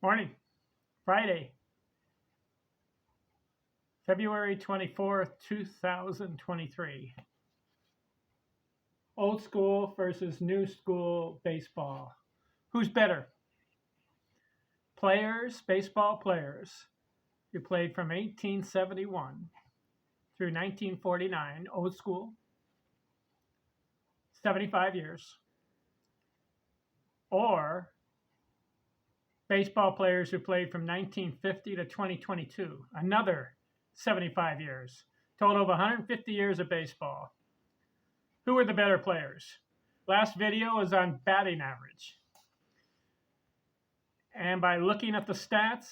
Morning, Friday, February 24th, 2023. Old school versus new school baseball. Who's better? Players, baseball players who played from 1871 through 1949, old school, 75 years, or baseball players who played from 1950 to 2022, another 75 years, total of 150 years of baseball. Who are the better players? Last video is on batting average. And by looking at the stats,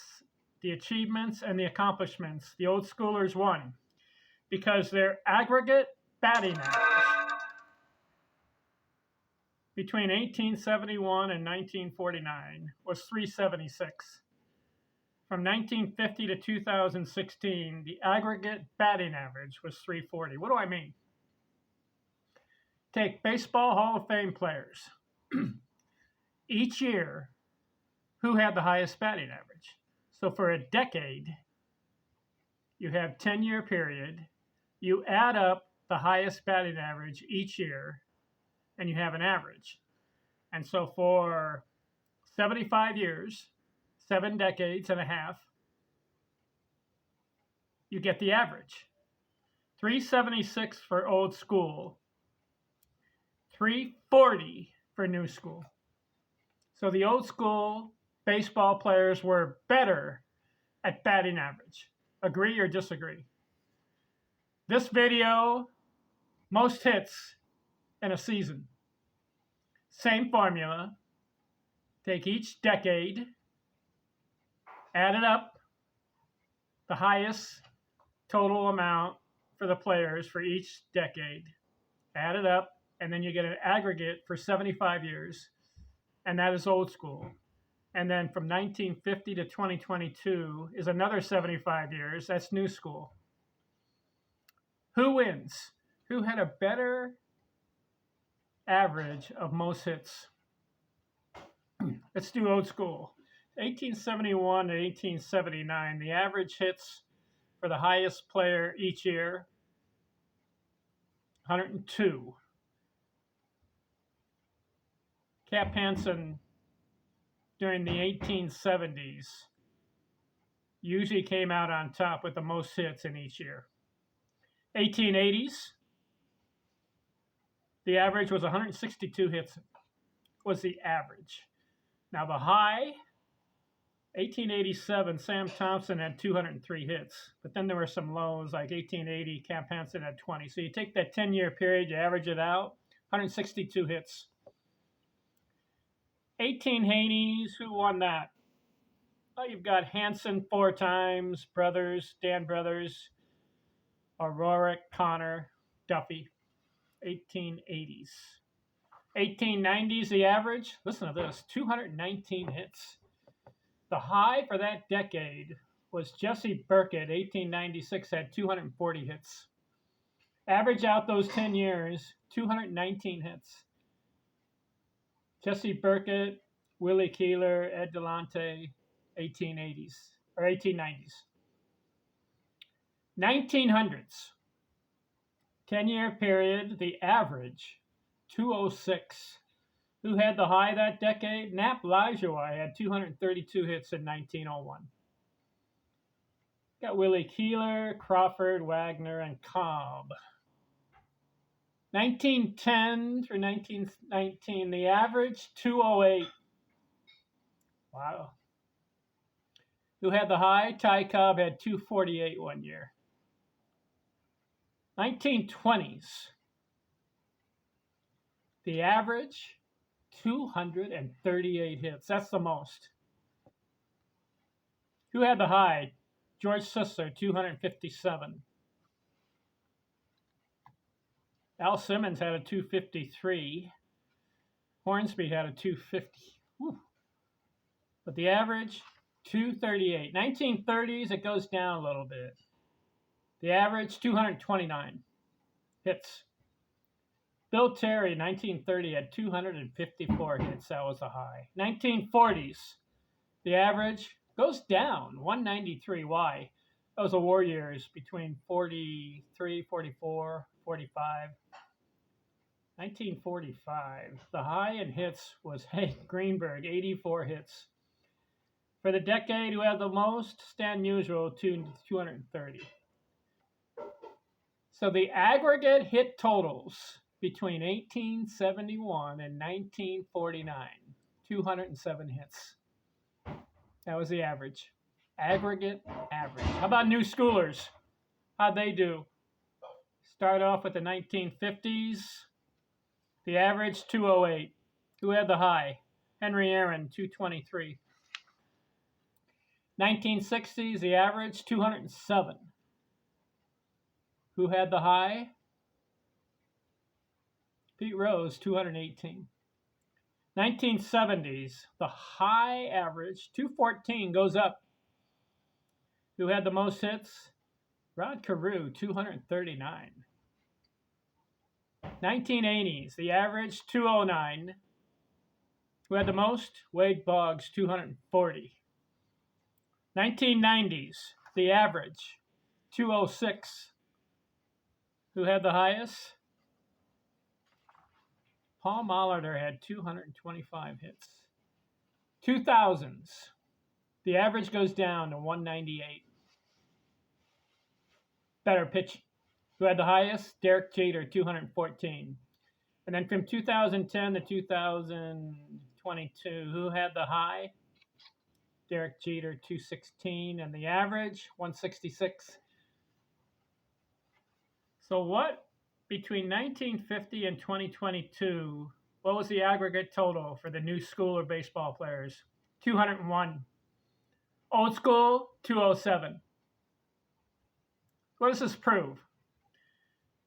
the achievements, and the accomplishments, the old schoolers won because their aggregate batting average between 1871 and 1949 was 376. From 1950 to 2016, the aggregate batting average was 340. What do I mean? Take Baseball Hall of Fame players. Each year, who had the highest batting average? So for a decade, you have 10-year period, you add up the highest batting average each year, and you have an average. And so for 75 years, 7 decades and a half, you get the average. 376 for old school, 340 for new school. So the old school baseball players were better at batting average. Agree or disagree? This video, most hits in a season. Same formula. Take each decade, add it up, the highest total amount for the players for each decade, add it up, and then you get an aggregate for 75 years, and that is old school. And then from 1950 to 2022 is another 75 years, that's new school. Who wins? Who had a better average of most hits? Let's do old school. 1871 to 1879, the average hits for the highest player each year, 102. Cap Hansen during the 1870s usually came out on top with the most hits in each year. 1880s, the average was 162 hits was the average. Now the high, 1887, Sam Thompson had 203 hits, but then there were some lows, like 1880, Cap Hansen had 20. So you take that 10-year period, you average it out, 162 hits. 1880s, who won that? Well, you've got Hansen 4 times, brothers, Dan Brothers, O'Rourke, Connor, Duffy. 1880s. 1890s, the average, listen to this, 219 hits. The high for that decade was Jesse Burkett, 1896, had 240 hits. Average out those 10 years, 219 hits. Jesse Burkett, Willie Keeler, Ed Delonte, 1880s, or 1890s. 1900s, 10-year period, the average, 206. Who had the high that decade? Nap Lajoie had 232 hits in 1901. Got Willie Keeler, Crawford, Wagner, and Cobb. 1910 through 1919, the average, 208. Wow. Who had the high? Ty Cobb had 248 one year. 1920s, the average, 238 hits. That's the most. Who had the high? George Sisler, 257. Al Simmons had a 253. Hornsby had a 250. Whew. But the average, 238. 1930s, it goes down a little bit. The average, 229 hits. Bill Terry, 1930, had 254 hits. That was a high. 1940s, The average goes down, 193. Why? Those are war years between 43, 44, 45. 1945, the high in hits was Hank Greenberg, 84 hits. For the decade, who had the most? Stan Musial, 230. So the aggregate hit totals between 1871 and 1949, 207 hits. That was the average. Aggregate average. How about new schoolers? How'd they do? Start off with the 1950s. The average, 208. Who had the high? Henry Aaron, 223. 1960s, the average, 207. Who had the high? Pete Rose, 218. 1970s, the high average, 214, goes up. Who had the most hits? Rod Carew, 239. 1980s, the average, 209. Who had the most? Wade Boggs, 240. 1990s, the average, 206. Who had the highest? Paul Molitor had 225 hits. 2000s, the average goes down to 198. Better pitch. Who had the highest? Derek Jeter, 214. And then from 2010 to 2022, who had the high? Derek Jeter, 216. And the average, 166. So what, between 1950 and 2022, what was the aggregate total for the new school or baseball players? 201. Old school, 207. What does this prove?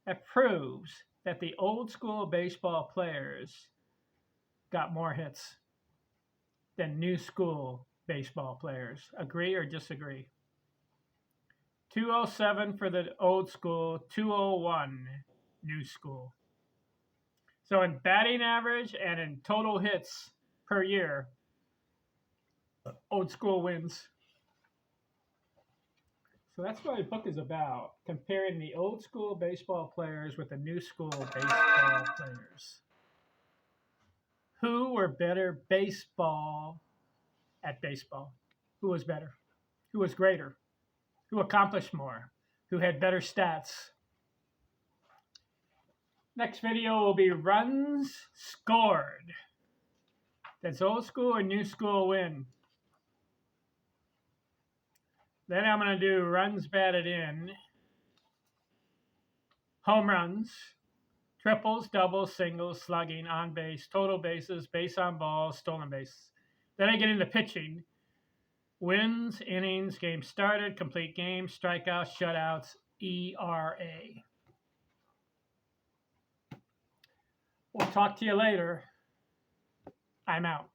It proves that the old school baseball players got more hits than new school baseball players. Agree or disagree? 207 for the old school, 201 new school. So in batting average and in total hits per year, old school wins. So that's what my book is about, comparing the old school baseball players with the new school baseball players. Who were better at baseball? Who was better? Who was greater? Who accomplished more? Who had better stats? Next video will be runs scored. Does old school or new school win? Then I'm going to do runs batted in, home runs, triples, doubles, singles, slugging, on base, total bases, base on balls, stolen bases. Then I get into pitching. Wins, innings, games started, complete games, strikeouts, shutouts, ERA. We'll talk to you later. I'm out.